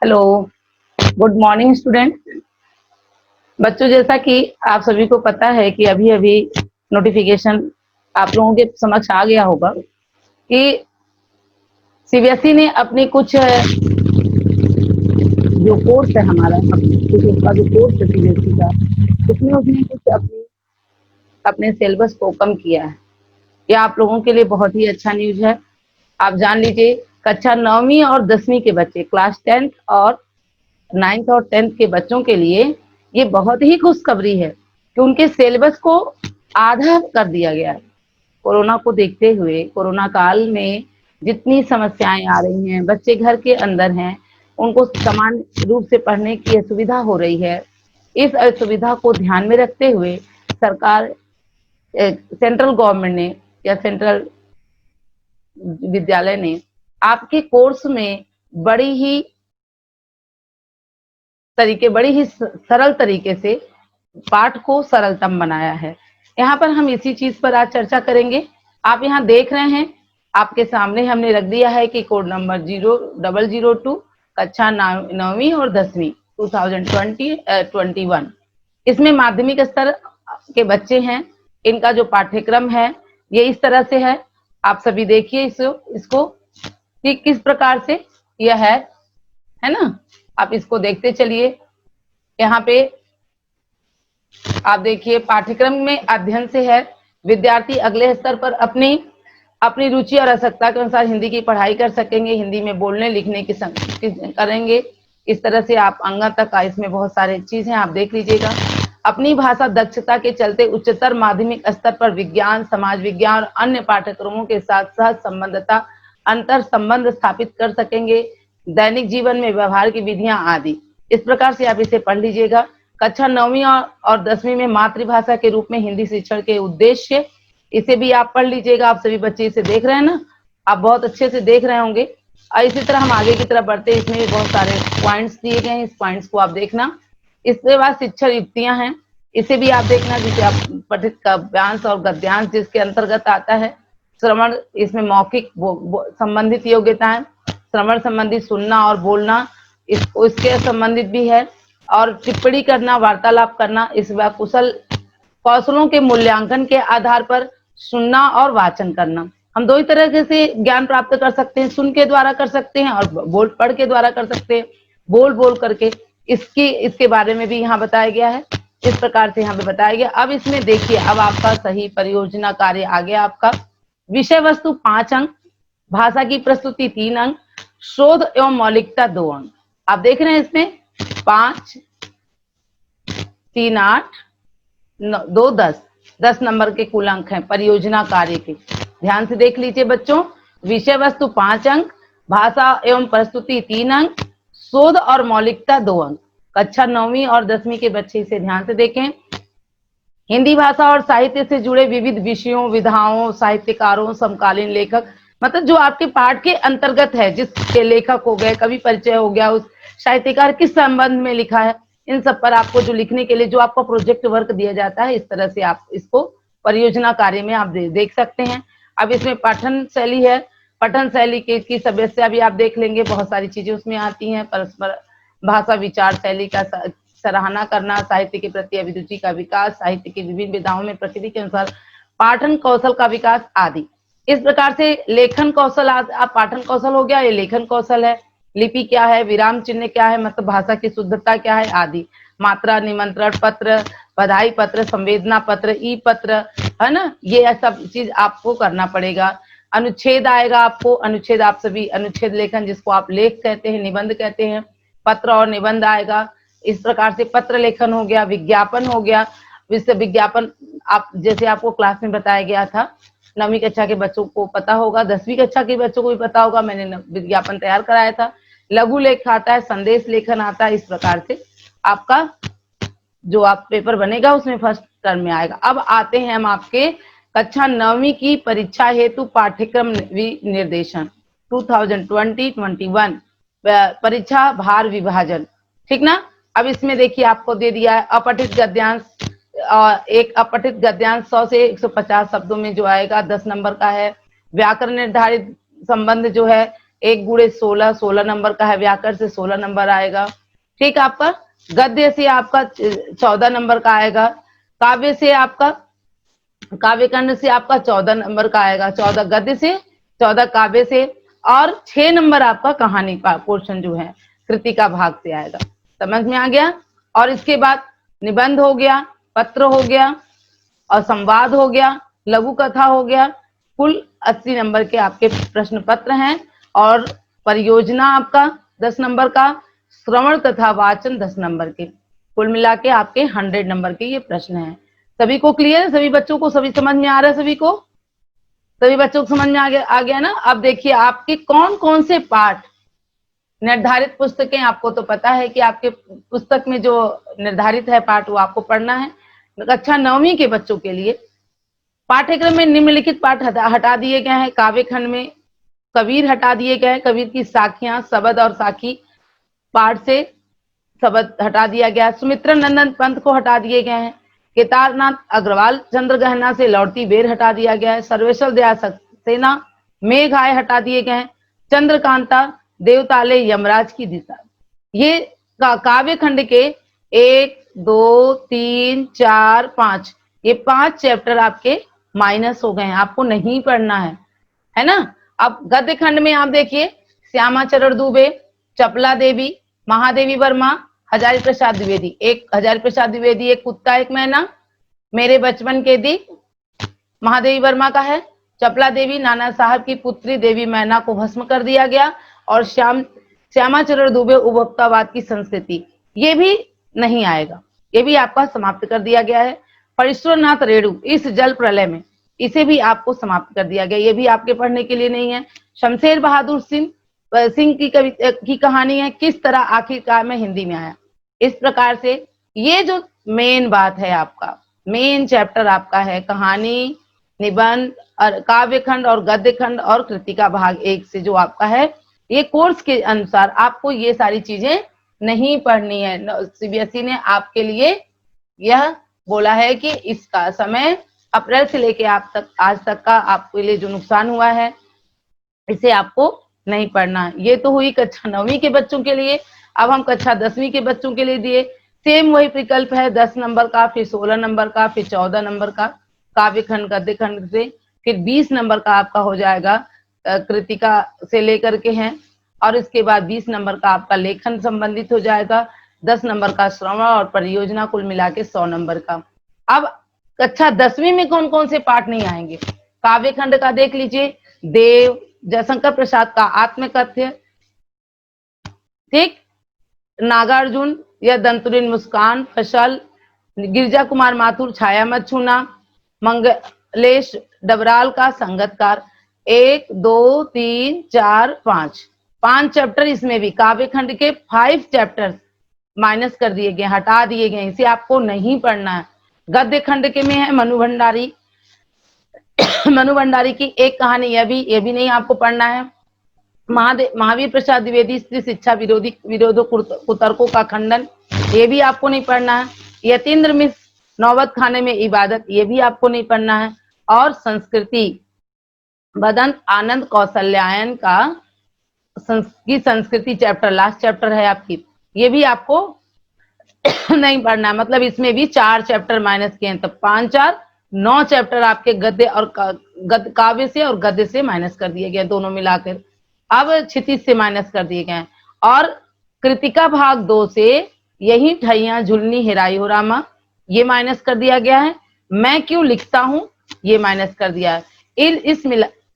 Hello, good morning student. बच्चों, जैसा कि आप सभी को पता है कि अभी-अभी नोटिफिकेशन आप लोगों के समक्ष आ गया होगा कि सीबीएसई ने अपने कुछ जो कोर्स है हमारा, कुछ उसका जो कोर्स है सीबीएसई का, उसमें उसने कुछ अपने सिलेबस को कम किया है। यह आप लोगों के लिए बहुत ही अच्छा न्यूज़ है। आप जान लीजिए, कक्षा 9वीं और 10वीं के बच्चे, क्लास 10th और 9th और 10th के बच्चों के लिए ये बहुत ही खुशखबरी है कि उनके सिलेबस को आधा कर दिया गया है। कोरोना को देखते हुए, कोरोना काल में जितनी समस्याएं आ रही हैं, बच्चे घर के अंदर हैं, उनको समान रूप से पढ़ने की असुविधा हो रही है। इस असुविधा को ध्यान में रखते हुए सरकार, सेंट्रल गवर्नमेंट ने या सेंट्रल विद्यालय ने आपके कोर्स में बड़ी ही सरल तरीके से पाठ को सरलतम बनाया है। यहाँ पर हम इसी चीज पर आज चर्चा करेंगे। आप यहाँ देख रहे हैं, आपके सामने हमने रख दिया है कि कोड नंबर 0002 कक्षा 9वीं और 10वीं 2021 इसमें माध्यमिक स्तर के बच्चे हैं। इनका जो पाठ्यक्रम है ये इस तरह से है। आप सभी देखिए इसको कि किस प्रकार से यह है ना। आप इसको देखते चलिए। यहाँ पे आप देखिए, पाठ्यक्रम में अध्ययन से है। विद्यार्थी अगले स्तर पर अपनी रुचि और आवश्यकता के अनुसार हिंदी की पढ़ाई कर सकेंगे, हिंदी में बोलने लिखने की करेंगे। इस तरह से आप अंगा तक का, इसमें बहुत सारे चीजें आप देख लीजिएगा। अपनी भाषा दक्षता के चलते उच्चतर माध्यमिक स्तर पर विज्ञान, समाज विज्ञान और अन्य पाठ्यक्रमों के साथ सह संबंधता, अंतर संबंध स्थापित कर सकेंगे, दैनिक जीवन में व्यवहार की विधियां आदि। इस प्रकार से आप इसे पढ़ लीजिएगा। कक्षा 9वीं और 10वीं में मातृभाषा के रूप में हिंदी शिक्षण के उद्देश्य, इसे भी आप पढ़ लीजिएगा। आप सभी बच्चे इसे देख रहे हैं ना, आप बहुत अच्छे से देख रहे होंगे। और इसी तरह हम आगे की तरफ बढ़ते हैं। इसमें भी बहुत सारे पॉइंट्स दिए गए हैं, इस पॉइंट्स को आप देखना। इसके बाद शिक्षण युक्तियां हैं, इसे भी आप देखना, जिसे आप पठित काव्यांश और गद्यांश जिसके अंतर्गत आता है। श्रवण, इसमें मौखिक संबंधित योग्यताएं, श्रवण संबंधित सुनना और बोलना, इसके संबंधित भी है। और टिप्पणी करना, वार्तालाप करना, इस कुशल कौशलों के मूल्यांकन के आधार पर सुनना और वाचन करना। हम दो ही तरह से ज्ञान प्राप्त कर सकते हैं, सुन के द्वारा कर सकते हैं और पढ़ के द्वारा कर सकते हैं, बोल करके। इसके बारे में भी यहाँ बताया गया है। इस प्रकार से यहाँ पे बताया गया। अब इसमें देखिए, अब आपका सही परियोजना कार्य आ गया। आपका विषय वस्तु 5 अंक, भाषा की प्रस्तुति 3 अंक, शोध एवं मौलिकता 2 अंक। आप देख रहे हैं इसमें 5, 3, 8, 2, 10 नंबर के कुल अंक हैं परियोजना कार्य के। ध्यान से देख लीजिए बच्चों। विषय वस्तु 5 अंक, भाषा एवं प्रस्तुति 3 अंक, शोध और मौलिकता 2 अंक। कक्षा 9वीं और 10वीं के बच्चे इसे ध्यान से देखें। हिंदी भाषा और साहित्य से जुड़े विविध विषयों, विधाओं, साहित्यकारों, समकालीन लेखक, मतलब जो आपके पाठ के अंतर्गत है, जिसके लेखक हो गए, कवि परिचय हो गया, उस साहित्यकार किस संबंध में लिखा है, इन सब पर आपको जो लिखने के लिए जो आपको प्रोजेक्ट वर्क दिया जाता है, इस तरह से आप इसको परियोजना कार्य में आप देख सकते हैं। अब इसमें पठन शैली है। पठन शैली की समस्या भी आप देख लेंगे। बहुत सारी चीजें उसमें आती हैं। परस्पर भाषा विचार शैली का सराहना करना, साहित्य के प्रति अभिरुचि का विकास, साहित्य की विभिन्न विधाओं में प्रकृति के अनुसार पाठन कौशल का विकास आदि। इस प्रकार से लेखन कौशल, आप पाठन कौशल हो गया, ये लेखन कौशल है। लिपि क्या है, विराम चिन्ह क्या है, मतलब भाषा की शुद्धता क्या है आदि। मात्रा, निमंत्रण पत्र, बधाई पत्र, संवेदना पत्र, ई पत्र, है ना, ये सब चीज आपको करना पड़ेगा। अनुच्छेद आएगा आपको। अनुच्छेद, आप सभी अनुच्छेद लेखन, जिसको आप लेख कहते हैं, निबंध कहते हैं। पत्र और निबंध आएगा। इस प्रकार से पत्र लेखन हो गया। विज्ञापन हो गया। विज्ञापन, आप जैसे आपको क्लास में बताया गया था, 9वीं कक्षा के बच्चों को पता होगा, 10वीं कक्षा के बच्चों को भी पता होगा, मैंने विज्ञापन तैयार कराया था। लघु लेख आता है, संदेश लेखन आता है। इस प्रकार से आपका जो आप पेपर बनेगा उसमें फर्स्ट टर्म में आएगा। अब आते हैं हम आपके कक्षा 9वीं की परीक्षा हेतु पाठ्यक्रम निर्देशन 2020-21 परीक्षा भार विभाजन, ठीक ना। अब इसमें देखिए, आपको दे दिया है अपठित गद्यांश, एक अपठित गद्यांश 100 से 150 शब्दों में जो आएगा, 10 नंबर का है। व्याकरण निर्धारित संबंध जो है 1 गुणे 16, 16 नंबर का है, व्याकरण से 16 नंबर आएगा। ठीक, आपका गद्य से आपका 14 नंबर का आएगा, काव्य से आपका, काव्य खंड से आपका 14 नंबर का आएगा, 14 गद्य से, 14 काव्य से, और 6 नंबर आपका कहानी का पोर्शन जो है कृति का भाग से आएगा। समझ में आ गया? और इसके बाद निबंध हो गया, पत्र हो गया, और संवाद हो गया, लघु कथा हो गया। कुल 80 नंबर के आपके प्रश्न पत्र हैं, और परियोजना आपका 10 नंबर का, श्रवण तथा वाचन 10 नंबर के, कुल मिला के आपके 100 नंबर के ये प्रश्न हैं। सभी को क्लियर है? सभी बच्चों को सभी समझ में आ रहा है? सभी को, सभी बच्चों को समझ में आ गया ना? अब देखिए आपके कौन कौन से पाठ निर्धारित पुस्तकें, आपको तो पता है कि आपके पुस्तक में जो निर्धारित है पाठ वो आपको पढ़ना है। कक्षा 9वीं के बच्चों के लिए पाठ्यक्रम में निम्नलिखित पाठ हटा दिए गए हैं। काव्य खंड में कबीर हटा दिए गए हैं, कबीर की साखियां, शबद और साखी पाठ से शबद हटा दिया गया। सुमित्रा नंदन पंत को हटा दिए गए हैं। केदारनाथ अग्रवाल चंद्र गहना से लौटती बेर हटा दिया गया है। सर्वेश्वर दया सक्सेना मेघ आए हटा दिए गए हैं। चंद्रकांता देवताले यमराज की दिशा, ये काव्य खंड के 1, 2, 3, 4, 5, ये 5 चैप्टर आपके माइनस हो गए हैं, आपको नहीं पढ़ना है ना? अब गद्य खंड में आप देखिए, श्यामा चरण दुबे, चपला देवी, महादेवी वर्मा, हजारी प्रसाद द्विवेदी। एक हजारी प्रसाद द्विवेदी एक कुत्ता एक मैना, मेरे बचपन के दिन महादेवी वर्मा का है। चपला देवी नाना साहब की पुत्री देवी मैना को भस्म कर दिया गया। और श्यामाचरण दुबे उपभोक्तावाद की संस्कृति, ये भी नहीं आएगा, ये भी आपका समाप्त कर दिया गया है। परिश्वरनाथ रेणु इस जल प्रलय में, इसे भी आपको समाप्त कर दिया गया, ये भी आपके पढ़ने के लिए नहीं है। शमशेर बहादुर सिंह की कहानी है, किस तरह आखिरकार में हिंदी में आया। इस प्रकार से ये जो मेन बात है, आपका मेन चैप्टर आपका है कहानी, निबंध, काव्य खंड और गद्य खंड और कृतिका भाग 1 से जो आपका है, ये कोर्स के अनुसार आपको ये सारी चीजें नहीं पढ़नी है। सीबीएसई ने आपके लिए यह बोला है कि इसका समय अप्रैल से लेके आप तक, आज तक का आपके लिए जो नुकसान हुआ है, इसे आपको नहीं पढ़ना। ये तो हुई कक्षा 9वीं के बच्चों के लिए। अब हम कक्षा 10वीं के बच्चों के लिए दिए सेम वही विकल्प है, 10 नंबर का, फिर 16 नंबर का, फिर 14 नंबर का काव्य खंड गद्य खंड से, फिर 20 नंबर का आपका हो जाएगा कृतिका से लेकर के हैं, और इसके बाद 20 नंबर का आपका लेखन संबंधित हो जाएगा, 10 नंबर का श्रवण और परियोजना, कुल मिला के 100 नंबर का। अब कक्षा 10वीं में कौन कौन से पाठ नहीं आएंगे? काव्य खंड का देख लीजिए, देव जयशंकर प्रसाद का आत्मकथ्य, ठीक, नागार्जुन या दंतुरिन मुस्कान, फसल, गिरिजा कुमार माथुर छाया मत छूना, मंगलेश डबराल का संगतकार। 1, 2, 3, 4, 5 चैप्टर, इसमें भी काव्य खंड के 5 चैप्टर माइनस कर दिए गए, हटा दिए गए, इसे आपको नहीं पढ़ना है। गद्य खंड के में है मनु भंडारी, मनु भंडारी की एक कहानी, ये भी नहीं आपको पढ़ना है। महावीर प्रसाद द्विवेदी स्त्री शिक्षा विरोधों कुतर्कों का खंडन, ये भी आपको नहीं पढ़ना है। यतीन्द्र मिश्र नौबत खाने में इबादत, ये भी आपको नहीं पढ़ना है। और संस्कृति बदंत आनंद कौशल्यायन का संस्कृति चैप्टर, लास्ट चैप्टर है आपकी, ये भी आपको नहीं पढ़ना है। मतलब इसमें भी 4 चैप्टर माइनस किए हैं, तो 5, 4, 9 चैप्टर आपके गद्य और काव्य से और गद्य से माइनस कर दिए गए, दोनों मिलाकर। अब क्षितिज से माइनस कर दिए गए, और कृतिका भाग 2 से यही ठैया झुलनी हेराई हो रामा, ये माइनस कर दिया गया है। मैं क्यों लिखता हूँ, ये माइनस कर दिया है।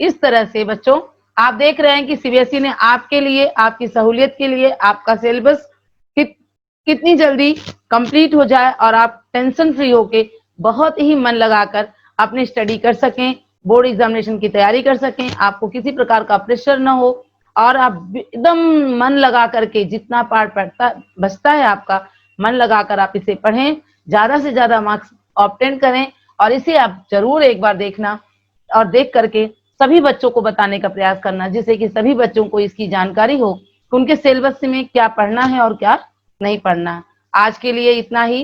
इस तरह से बच्चों आप देख रहे हैं कि सीबीएसई ने आपके लिए, आपकी सहूलियत के लिए आपका सिलेबस कितनी जल्दी कंप्लीट हो जाए और आप टेंशन फ्री होके बहुत ही मन लगाकर अपनी स्टडी कर सकें, बोर्ड एग्जामिनेशन की तैयारी कर सकें, आपको किसी प्रकार का प्रेशर ना हो, और आप एकदम मन लगा करके जितना पार्ट बचता है आपका, मन लगाकर आप इसे पढ़ें, ज्यादा से ज्यादा मार्क्स ऑब्टेन करें, और इसे आप जरूर एक बार देखना और देख करके सभी बच्चों को बताने का प्रयास करना, जिससे कि सभी बच्चों को इसकी जानकारी हो कि उनके सिलेबस में क्या पढ़ना है और क्या नहीं पढ़ना है। आज के लिए इतना ही।